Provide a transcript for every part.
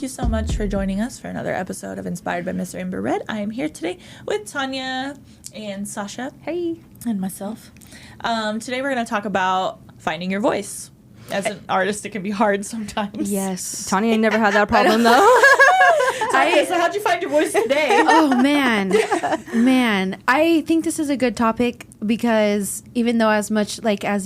Thank you so much for joining us for another episode of Inspired by Miss Rainbow Red. I am here today with Tania and Sasha. Hey. And myself. Today we're going to talk about finding your voice. As an artist, it can be hard sometimes. Yes. Tania never had that problem, though. So how'd you find your voice today? Oh, man. I think this is a good topic because even though as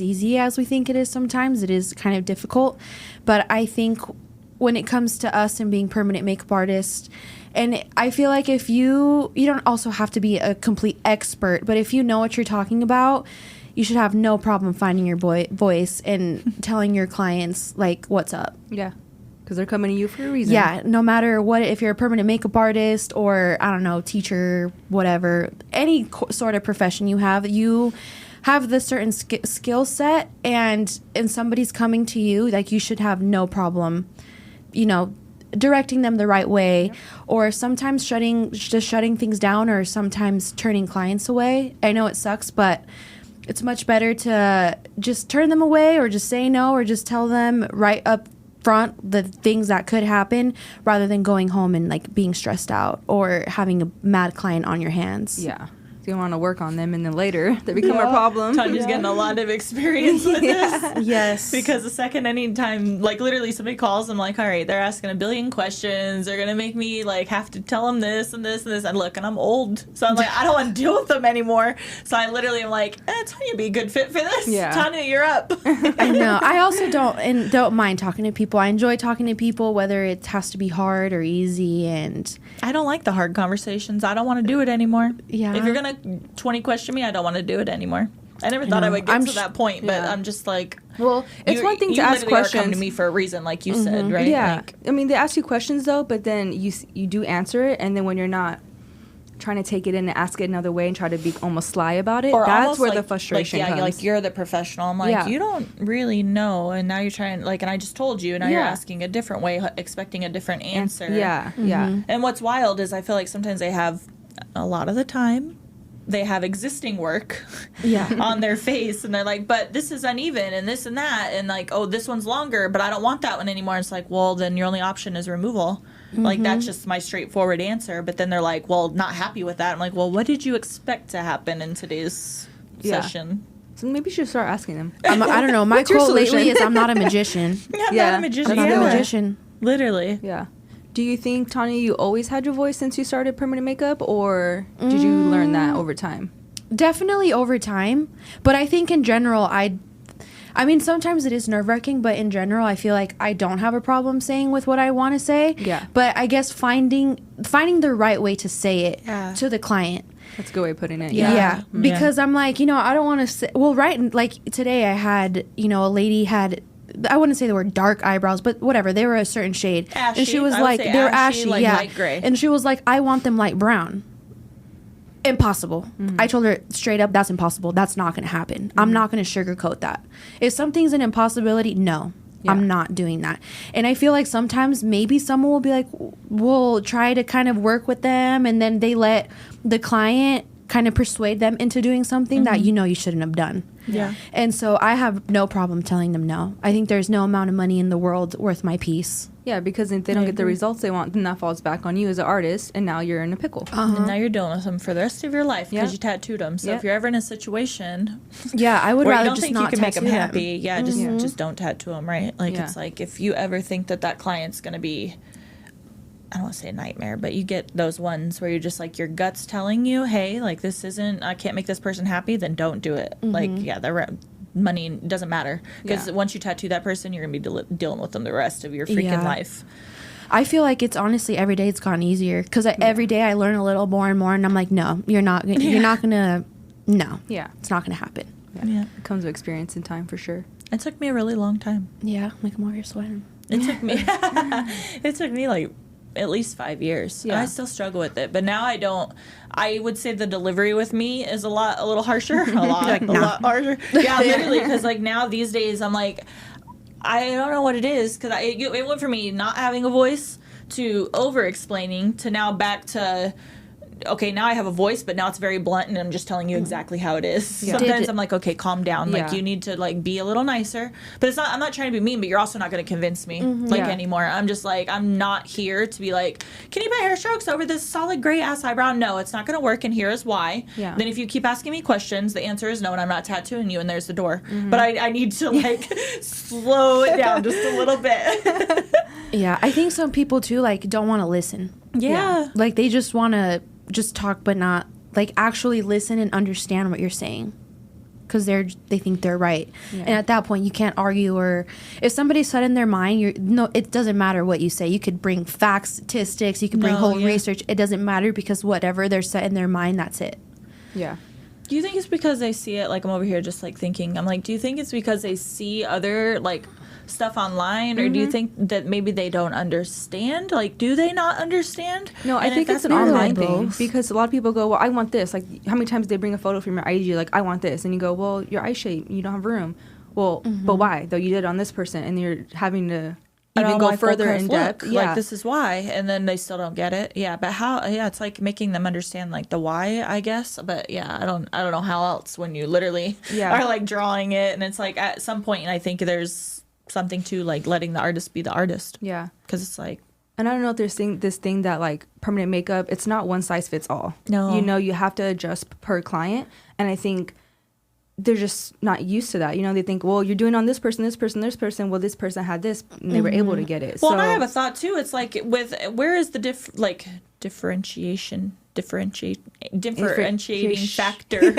easy as we think it is sometimes, it is kind of difficult. But I think when it comes to us and being permanent makeup artists, and I feel like if you don't also have to be a complete expert, but if you know what you're talking about, you should have no problem finding your voice and telling your clients, like, what's up. Yeah. Because they're coming to you for a reason. Yeah, no matter what, if you're a permanent makeup artist or, I don't know, teacher, whatever, any sort of profession you have the certain skill set, and somebody's coming to you, like, you should have no problem, directing them the right way. Yep. Or sometimes shutting things down, or sometimes turning clients away. I know it sucks, but it's much better to just turn them away, or just say no, or just tell them right up front the things that could happen, rather than going home and like being stressed out or having a mad client on your hands. Yeah. You don't want to work on them, and then later they become a problem. Tanya's getting a lot of experience with this. Yes. Because the second anytime, like, literally somebody calls, I'm like, all right, they're asking a billion questions. They're going to make me, like, have to tell them this and this and this. And look, and I'm old. So I'm like, I don't want to deal with them anymore. So I literally am like, Tanya be a good fit for this. Yeah. Tanya, you're up. I know. I also don't mind talking to people. I enjoy talking to people, whether it has to be hard or easy. And I don't like the hard conversations. I don't want to do it anymore. Yeah. If you're going to 20 question me, I don't want to do it anymore. I never thought I would get to that point, but I'm just like, well, it's one thing to ask questions. You come to me for a reason, like you said, right? Yeah. Like, I mean, they ask you questions, though, but then you do answer it, and then when you're not trying to take it in and ask it another way and try to be almost sly about it, that's where the frustration comes. Like, you're the professional. I'm like, you don't really know, and now you're trying, like, and I just told you, and now you're asking a different way, expecting a different answer. Yeah. And what's wild is I feel like sometimes they have, a lot of the time, they have existing work on their face, and they're like, but this is uneven and this and that, and like, oh, this one's longer, but I don't want that one anymore. It's like, well, then your only option is removal. Like, that's just my straightforward answer. But then they're like, well, not happy with that. I'm like, well, what did you expect to happen in today's session? So maybe you should start asking them. I don't know. My quote lately is, I'm not a magician. I'm not a magician. I'm not a magician. Literally. Yeah. Do you think, Tania, you always had your voice since you started permanent makeup, or did you learn that over time? Definitely over time. But I think in general, I mean, sometimes it is nerve-wracking, but in general, I feel like I don't have a problem saying with what I want to say. Yeah. But I guess finding the right way to say it to the client. That's a good way of putting it. Yeah. Because I'm like, I don't want to say, well, right, like today I had, a lady had, I wouldn't say they were dark eyebrows, but whatever. They were a certain shade. Ashy. And she was like, they were ashy, like light gray. And she was like, I want them light brown. Impossible. I told her straight up, that's impossible. That's not going to happen. I'm not going to sugarcoat that. If something's an impossibility, no. I'm not doing that. And I feel like sometimes maybe someone will be like, we'll try to kind of work with them, and then they let the client kind of persuade them into doing something that you shouldn't have done. Yeah. And so I have no problem telling them no. I think there's no amount of money in the world worth my piece. Yeah, because if they don't get the results they want, then that falls back on you as an artist, and now you're in a pickle. And now you're dealing with them for the rest of your life because you tattooed them. So if you're ever in a situation, I would rather just not you can make them tattoo happy. Just don't tattoo them, right? Like it's like if you ever think that client's gonna be, I don't want to say a nightmare, but you get those ones where you're just like, your gut's telling you, hey, like, this isn't, I can't make this person happy, then don't do it. Like, the money doesn't matter. Because once you tattoo that person, you're going to be dealing with them the rest of your freaking life. I feel like it's honestly, every day it's gotten easier. Because every day I learn a little more and more, and I'm like, no, you're not going to, no. Yeah. It's not going to happen. Yeah. It comes with experience and time, for sure. It took me a really long time. Yeah, like I'm over here sweating. It took me like at least 5 years. And I still struggle with it. But now I don't. I would say the delivery with me is a little harsher. A lot harsher. Yeah, literally. Because like now these days I'm like, I don't know what it is. Because it went from me not having a voice to over explaining to now back to okay, now I have a voice, but now it's very blunt and I'm just telling you exactly how it is. Sometimes I'm like, okay, calm down. Like, you need to like be a little nicer. But I'm not trying to be mean, but you're also not going to convince me anymore. I'm just like, I'm not here to be like, can you put hair strokes over this solid gray ass eyebrow? No, it's not going to work, and here is why. Then if you keep asking me questions, the answer is no, and I'm not tattooing you, and there's the door. But I need to like slow it down just a little bit. Yeah, I think some people too like don't want to listen. Yeah. Like they just want to just talk, but not like actually listen and understand what you're saying, because they think they're right. And at that point you can't argue, or if somebody's set in their mind, it doesn't matter what you say. You could bring facts, statistics, you could bring whole research, it doesn't matter, because whatever they're set in their mind, that's it. Do you think it's because they see it, like I'm over here just like thinking, I'm like, do you think it's because they see other like stuff online, or do you think that maybe they don't understand? Like, do they not understand? No, I think it's an online thing, because a lot of people go, well, I want this. Like, how many times they bring a photo from your IG, like, I want this, and you go, well, your eye shape, you don't have room. Well, but why? Though you did it on this person, and you're having to even go further in depth. Like, this is why, and then they still don't get it. Yeah, but how? Yeah, it's like making them understand like the why, I guess. But yeah, I don't know how else when you literally are like drawing it, and it's like at some point, I think there's something to like letting the artist be the artist. Yeah, because it's like, and I don't know if there's this thing that like permanent makeup, it's not one size fits all. No, you know, you have to adjust per client, and I think they're just not used to that. You know, they think, well, you're doing on this person, this person, this person. Well, this person had this, and they were able to get it. Well, and I have a thought too. It's like where is the differentiating factor?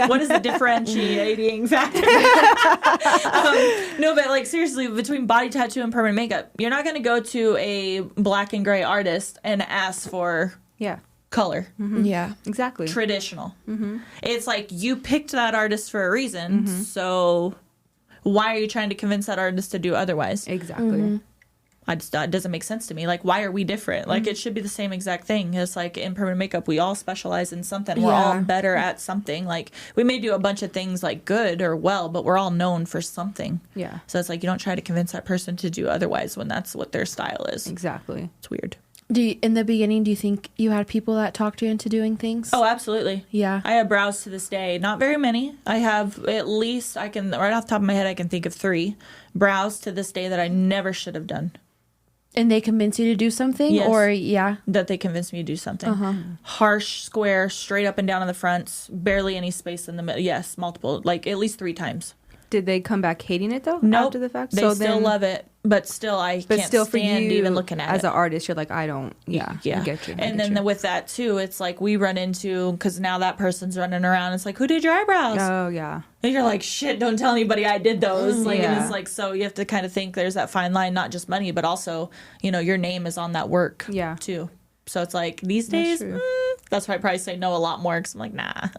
What is the differentiating factor? No, but like seriously, between body tattoo and permanent makeup, you're not going to go to a black and gray artist and ask for color. Yeah, exactly. Traditional. It's like you picked that artist for a reason, so why are you trying to convince that artist to do otherwise? Exactly. It doesn't make sense to me. Like, why are we different? Like, it should be the same exact thing. It's like in permanent makeup, we all specialize in something. We're all better at something. Like, we may do a bunch of things like good or well, but we're all known for something. Yeah. So it's like you don't try to convince that person to do otherwise when that's what their style is. Exactly. It's weird. In the beginning, do you think you had people that talked you into doing things? Oh, absolutely. Yeah. I have brows to this day. Not very many. I have at least, right off the top of my head, I can think of 3 brows to this day that I never should have done. And they convince you to do something? Yes. Or, that they convinced me to do something. Harsh, square, straight up and down on the fronts, barely any space in the middle. Yes, multiple, like at least 3 times. Did they come back hating it though? Nope. After the fact? They still love it, but still I can't stand even looking at it. As an artist, you're like, I don't, I get you. And then with that too, it's like we run into, because now that person's running around, it's like, who did your eyebrows? Oh, yeah. And you're like, shit, don't tell anybody I did those. Like, and it's like, so you have to kind of think there's that fine line, not just money, but also, you know, your name is on that work too. So it's like these days, that's why I probably say no a lot more, because I'm like, nah, I'm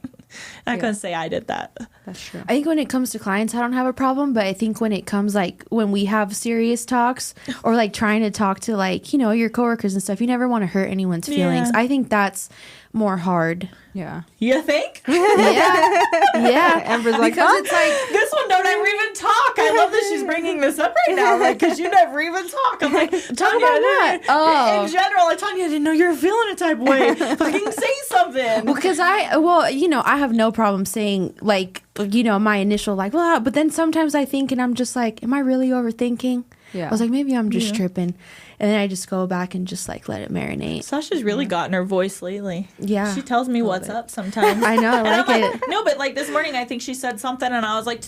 not going to say I did that. That's true. I think when it comes to clients, I don't have a problem, but I think when it comes like when we have serious talks or like trying to talk to like, you know, your coworkers and stuff, you never want to hurt anyone's feelings. I think that's more hard. Yeah. You think? Yeah. Amber's like, because it's like, this one don't ever even talk. I love that she's bringing this up right now, like, because you never even talk. I'm like, Tanya, in general, like, Tanya, I didn't know you were feeling a type of way. Fucking say something. Well, because you know, I have no problem saying like, you know, my initial like, well, but then sometimes I think and I'm just like, am I really overthinking? I was like, maybe I'm just tripping. And then I just go back and just like let it marinate. Sasha's really gotten her voice lately. Yeah. She tells me what's up sometimes. I know, I like it. No, but like this morning I think she said something and I was like,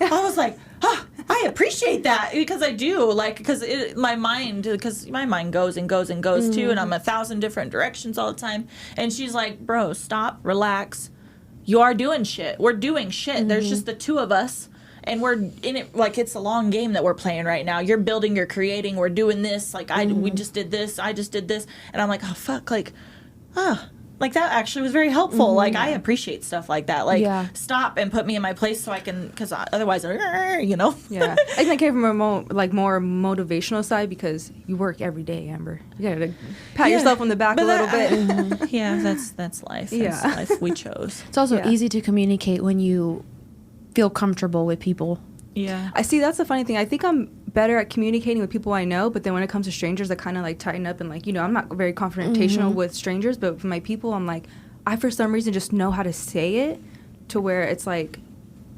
I appreciate that, because I do, like, because my mind goes and goes and goes too, and I'm 1,000 different directions all the time. And she's like, bro, stop, relax. You are doing shit. We're doing shit. There's just the 2 of us. And we're in it, like, it's a long game that we're playing right now. You're building, you're creating, we're doing this. Like, we just did this, I just did this. And I'm like, oh, fuck, like, like, that actually was very helpful. Like, I appreciate stuff like that. Like, stop and put me in my place so I can, because otherwise, you know? Yeah. I think I came from a more motivational side, because you work every day, Amber. You gotta pat yourself on the back a little bit. Yeah, that's life. That's life we chose. It's also easy to communicate when you feel comfortable with people. Yeah. I see, that's the funny thing. I think I'm better at communicating with people I know, but then when it comes to strangers, I kind of like tighten up and like, you know, I'm not very confrontational with strangers, but with my people, I'm like, I for some reason just know how to say it to where it's like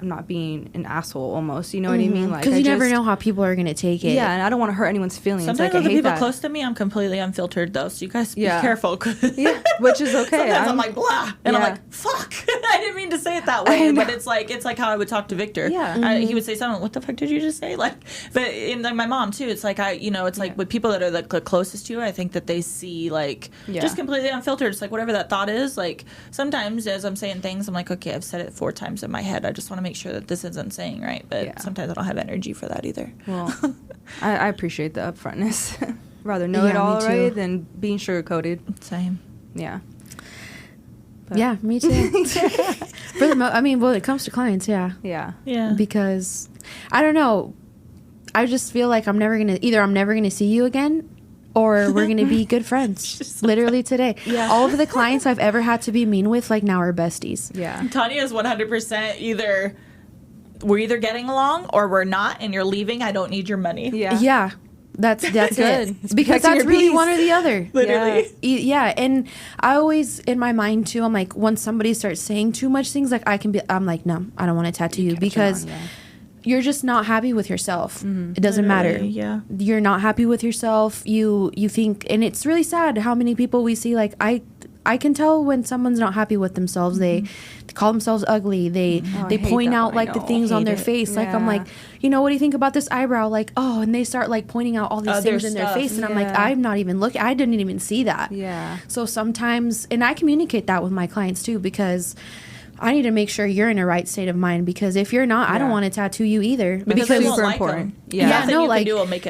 I'm not being an asshole almost, you know what I mean? Like, because you never know how people are going to take it. Yeah, and I don't want to hurt anyone's feelings. Sometimes like, with the people close to me, I'm completely unfiltered, though, so you guys be careful. Yeah, which is okay. Sometimes I'm like, blah, and I'm like, fuck. I didn't mean to say it that way, but it's like how I would talk to Victor. Yeah. He would say something, what the fuck did you just say? Like, but in like my mom, too, it's like, it's like with people that are like the closest to you, I think that they see, like, just completely unfiltered. It's like whatever that thought is, like, sometimes as I'm saying things, I'm like, okay, I've said it 4 times in my head. I just want to make sure that this isn't saying right, but sometimes I don't have energy for that either. Well, I appreciate the upfrontness. Rather know it all right than being sugar-coated. Same. Yeah. But. Yeah, me too. When it comes to clients, yeah, because I don't know, I just feel like I'm never gonna see you again, or we're gonna be good friends. Literally today. Yeah. All of the clients I've ever had to be mean with, like, now are besties. Yeah. Tanya is 100% we're either getting along or we're not, and you're leaving. I don't need your money. Yeah. That's it. Because that's really one or the other. Literally. Yeah. And I always, in my mind too, I'm like, once somebody starts saying too much things, like I'm like, no, I don't want to tattoo you because you're just not happy with yourself. It doesn't matter. Yeah. You're not happy with yourself. You think, and it's really sad how many people we see, like, I can tell when someone's not happy with themselves. They call themselves ugly. They point out like the things on their face. Like, I'm like, what do you think about this eyebrow? Like, oh, and they start like pointing out all these things in their face, and I'm like, I'm not even looking. I didn't even see that. Yeah. So sometimes, and I communicate that with my clients too, because I need to make sure you're in a right state of mind, because if you're not, I don't want to tattoo you either. Because it's super important. Nothing you can do will make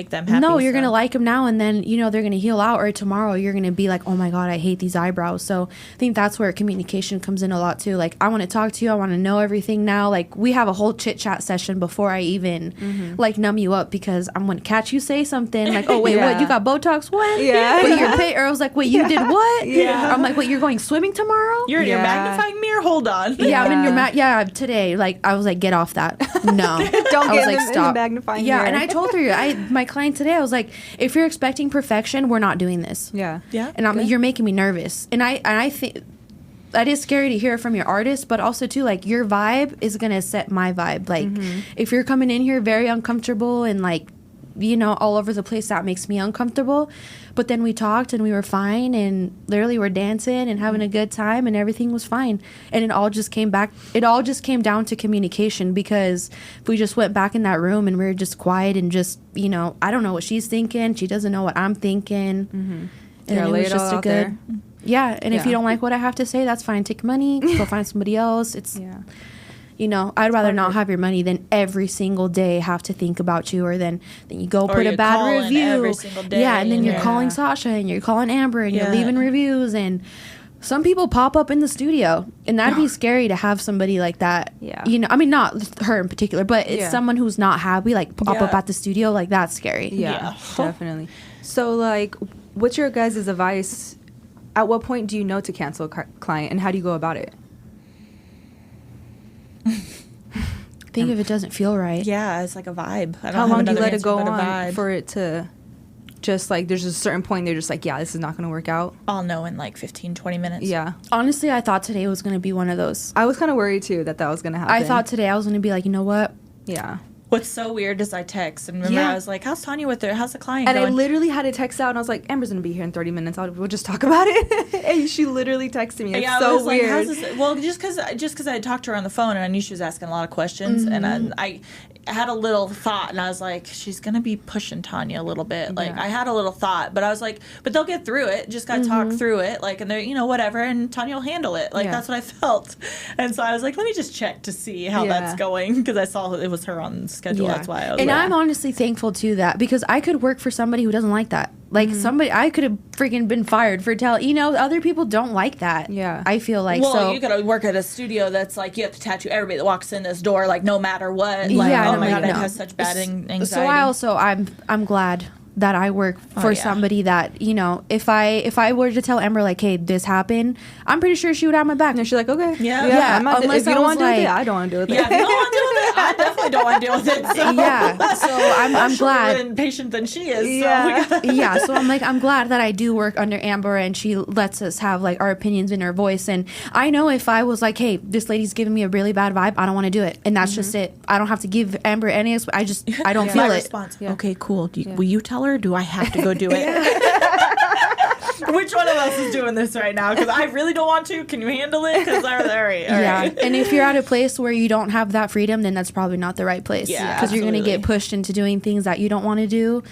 them happy. No, you're gonna like them now, and then they're gonna heal out, or tomorrow you're gonna be like, oh my god, I hate these eyebrows. So I think that's where communication comes in a lot too. Like, I want to talk to you, I want to know everything now. Like, we have a whole chit chat session before I even like numb you up, because I'm gonna catch you say something like, oh wait, what, you got Botox? What? Yeah. Wait, or I was like, wait, you did what? Yeah. I'm like, wait, you're going swimming tomorrow? You're in your magnifying mirror. Hold on. Yeah, I'm in your today. Like, I was like, get off that. No, don't I get was like, stop. in the magnifying mirror. And I told her, my client today, I was like, if you're expecting perfection, we're not doing this. Yeah. And you're making me nervous. And I think that is scary to hear from your artist, but also too, like, your vibe is gonna set my vibe. Like, if you're coming in here very uncomfortable and like, all over the place, that makes me uncomfortable. But then we talked and we were fine, and literally we're dancing and having a good time, and everything was fine. And it all just came down to communication, because if we just went back in that room and we were just quiet and just, I don't know what she's thinking, she doesn't know what I'm thinking. And it was just a good, and if you don't like what I have to say, that's fine. Take money, go find somebody else. It's I'd rather not have your money than every single day have to think about you, or then you go put a bad review every single day, and then you're calling Sasha and you're calling Amber and you're leaving reviews, and some people pop up in the studio, and that'd be scary to have somebody like that. I mean, not her in particular, but it's someone who's not happy, like, pop up at the studio. Like, that's scary. Definitely. So, like, what's your guys' advice? At what point do you know to cancel a client, and how do you go about it? Think if it doesn't feel right. Yeah, it's like a vibe. How long do you let it go on for it to just, like, there's a certain point they're just like, yeah, this is not going to work out? I'll know in like 15, 20 minutes. Yeah. Honestly, I thought today was going to be one of those. I was kind of worried too that was going to happen. I thought today I was going to be like, you know what? Yeah. What's so weird is I text, and remember I was like, how's Tanya with her? How's the client going? I literally had to text out, and I was like, Amber's going to be here in 30 minutes. We'll just talk about it. And she literally texted me. It's so weird. Like, how's this? Well, just because I had talked to her on the phone, and I knew she was asking a lot of questions, and I had a little thought, and I was like, she's going to be pushing Tanya a little bit. Like, I had a little thought, but I was like, but they'll get through it. Just got to talk through it. Like, and they're, whatever, and Tanya will handle it. Like, that's what I felt. And so I was like, let me just check to see how that's going, because I saw it was her on schedule. That's why I was I'm honestly thankful to that, because I could work for somebody who doesn't like that. Like, I could have freaking been fired for other people don't like that. Yeah. I feel like, you gotta work at a studio that's like, you have to tattoo everybody that walks in this door, like, no matter what. Like, oh my God, I have such bad anxiety. So I'm glad that I work for somebody that, you know, if I were to tell Amber, like, hey, this happened, I'm pretty sure she would have my back. And she's like, okay. Yeah. Unless if you don't want to deal with it, I don't want to deal with it. Yeah, if you don't want to deal with it, I definitely don't want to deal with it. So. Yeah. So I'm glad. More patient than she is. Yeah. So. Yeah. So I'm glad that I do work under Amber and she lets us have like our opinions in her voice. And I know if I was like, hey, this lady's giving me a really bad vibe, I don't want to do it. And that's just it. I don't have to give Amber any. I don't feel My it. response. Yeah. Okay, cool. Will you tell her? Or do I have to go do it? Which one of us is doing this right now? Because I really don't want to. Can you handle it? Because all right. And if you're at a place where you don't have that freedom, then that's probably not the right place. Yeah, because you're going to get pushed into doing things that you don't want to do.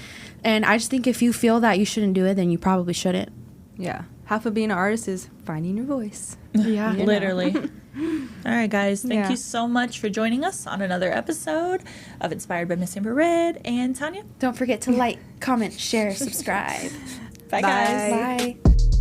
And I just think if you feel that you shouldn't do it, then you probably shouldn't. Yeah. Half of being an artist is finding your voice. Yeah. Literally. All right, guys. Thank you so much for joining us on another episode of Inspired by Miss Amber Red and Tanya. Don't forget to like, comment, share, subscribe. Bye, guys. Bye.